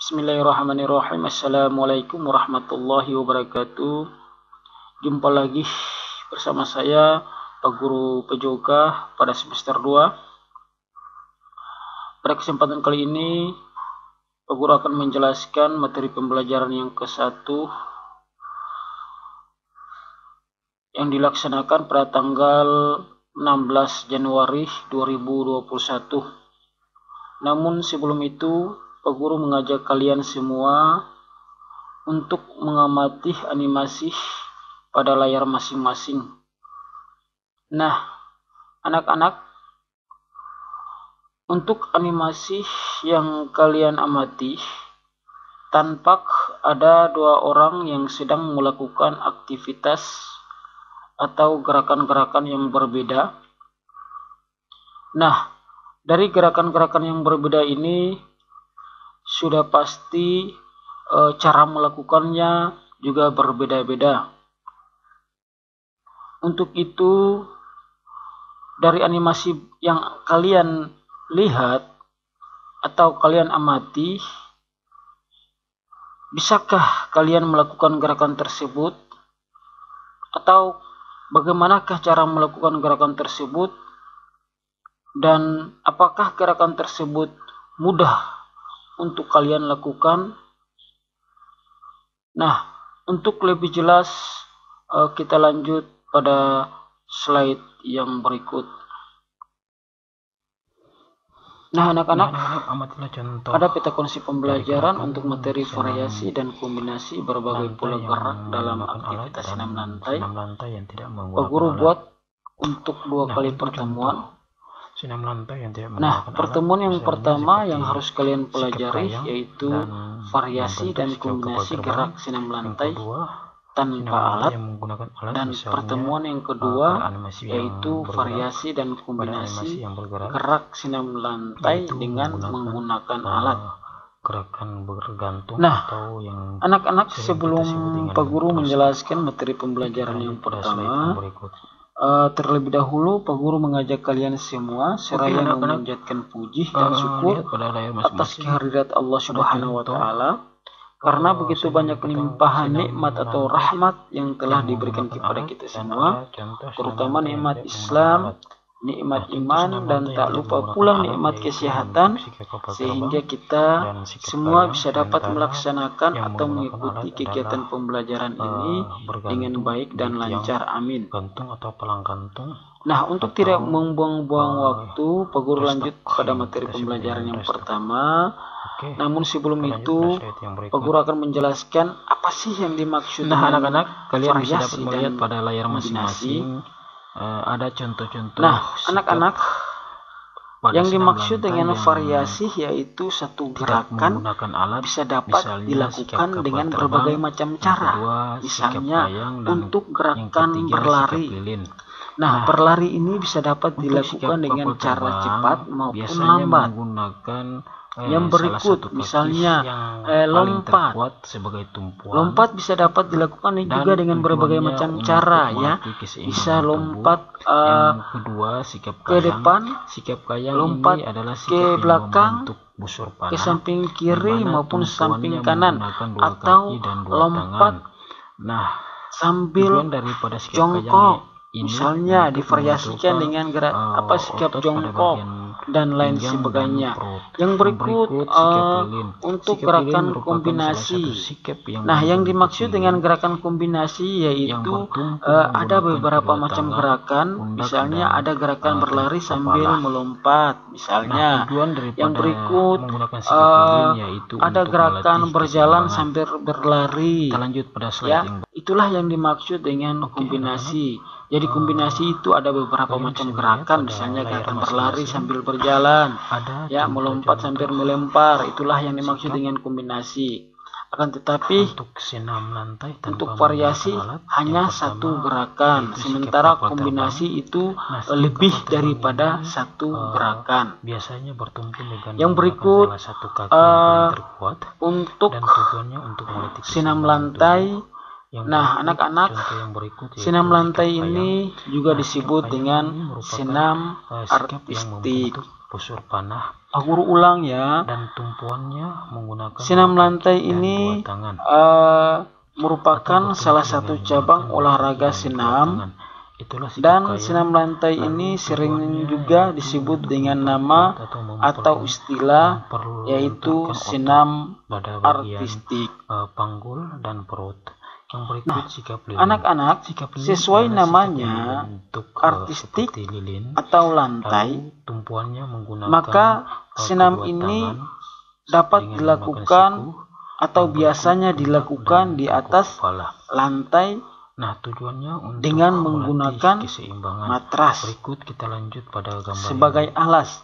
Bismillahirrahmanirrahim. Assalamualaikum warahmatullahi wabarakatuh. Jumpa lagi bersama saya Pak Guru Pejoga pada semester 2. Pada kesempatan kali ini Pak Guru akan menjelaskan materi pembelajaran yang ke-1 yang dilaksanakan pada tanggal 16 Januari 2021. Namun sebelum itu Pak Guru mengajak kalian semua untuk mengamati animasi pada layar masing-masing. Nah, anak-anak, untuk animasi yang kalian amati, tampak ada dua orang yang sedang melakukan aktivitas atau gerakan-gerakan yang berbeda. Nah, dari gerakan-gerakan yang berbeda ini sudah pasti cara melakukannya juga berbeda-beda. Untuk itu, dari animasi yang kalian lihat atau kalian amati, bisakah kalian melakukan gerakan tersebut? Atau bagaimanakah cara melakukan gerakan tersebut? Dan apakah gerakan tersebut mudah untuk kalian lakukan? Nah, untuk lebih jelas kita lanjut pada slide yang berikut. Nah, anak-anak, ada peta konsep pembelajaran untuk materi variasi dan kombinasi berbagai pola gerak dalam aktivitas senam lantai. Pak Guru buat untuk 2 kali pertemuan. Nah, pertemuan yang pertama yang harus kalian pelajari yaitu variasi dan kombinasi gerak senam lantai tanpa alat, dan pertemuan yang kedua yaitu variasi dan kombinasi gerak senam lantai dengan menggunakan alat. Nah, anak-anak, sebelum Pak Guru menjelaskan materi pembelajaran yang pertama, terlebih dahulu Pak Guru mengajak kalian semua seraya memanjatkan puji dan syukur atas kehadirat Allah Subhanahu wa Ta'ala, karena begitu banyak limpahan nikmat atau rahmat yang telah diberikan kepada kita semua, terutama nikmat Islam, nikmat iman, dan tak lupa pula nikmat kesehatan, sehingga kita semua bisa dapat melaksanakan atau mengikuti kegiatan pembelajaran ini dengan baik dan lancar. Amin. Nah, untuk tidak membuang-buang waktu, Pak Guru lanjut pada materi pembelajaran yang pertama. Namun sebelum itu, Pak Guru akan menjelaskan apa sih yang dimaksud. Nah, anak-anak, kalian bisa dapat melihat pada layar masing-masing ada contoh-contoh. Nah, anak-anak, yang dimaksud dengan variasi yaitu satu gerakan bisa dapat dilakukan dengan berbagai macam cara. Misalnya untuk gerakan berlari. Nah, berlari ini bisa dapat dilakukan dengan cara cepat maupun lambat. Yang berikut, misalnya lompat. Lompat bisa dapat dilakukan juga dengan berbagai macam cara, ya. Bisa lompat ke depan, lompat ke belakang, ke samping kiri maupun samping kanan, atau lompat sambil jongkok. Misalnya divariasikan dengan sikap jongkok dan lain sebagainya. Yang berikut untuk gerakan kombinasi. Nah, yang dimaksud dengan gerakan kombinasi yaitu ada beberapa macam gerakan. Misalnya ada gerakan berlari sambil melompat. Misalnya yang berikut ada gerakan berjalan sambil berlari. Ya, itulah yang dimaksud dengan kombinasi. Jadi kombinasi itu ada beberapa macam gerakan, misalnya gerakan berlari sambil berjalan, ya, melompat sambil melempar, itulah yang dimaksud dengan kombinasi. Akan tetapi untuk variasi hanya satu gerakan, sementara kombinasi itu lebih daripada satu gerakan. Yang berikut untuk senam lantai Nah, anak-anak, senam lantai ini juga disebut dengan senam artistik. Pak Guru ulang ya. Dan tumpuannya menggunakan senam lantai ini merupakan salah satu cabang olahraga senam. Dan senam lantai ini sering juga disebut dengan nama atau istilah yaitu senam artistik. Panggul dan perut. Nah, anak-anak, sesuai namanya artistik atau lantai, maka senam ini dapat dilakukan atau biasanya dilakukan di atas lantai dengan menggunakan matras sebagai alas.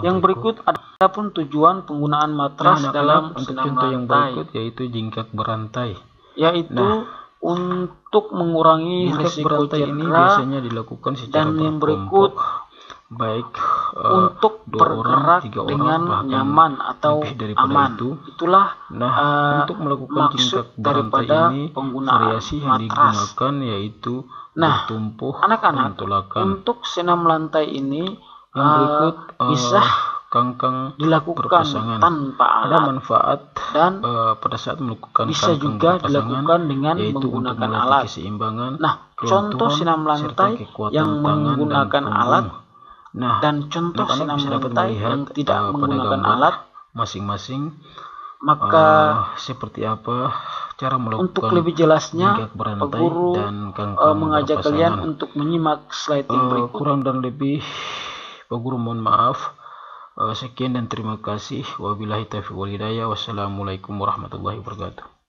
Yang berikut ada pun tujuan penggunaan matras dalam senam lantai, yaitu jingkrak berantai, yaitu untuk mengurangi risiko ini cedera, biasanya dilakukan secara dan yang berikut baik untuk bergerak dengan nyaman atau aman. Itulah untuk melakukan maksud daripada penggunaan variasi yang matras. digunakan yaitu bertumpuh, anak-anak, untuk senam lantai ini yang berikut bisa kangkang dilakukan tanpa alat, manfaat dan pada saat melakukan bisa juga dilakukan dengan menggunakan alat. Nah, contoh senam lantai yang menggunakan alat dan contoh senam lantai yang tidak menggunakan alat masing-masing, maka seperti apa cara melakukan. Untuk lebih jelasnya, Pak Guru mengajak kalian untuk menyimak slide yang berikut. Kurang dan lebih Pak Guru mohon maaf. Sekian dan terima kasih. Wabillahi taufiq wal hidayah. Wassalamualaikum warahmatullahi wabarakatuh.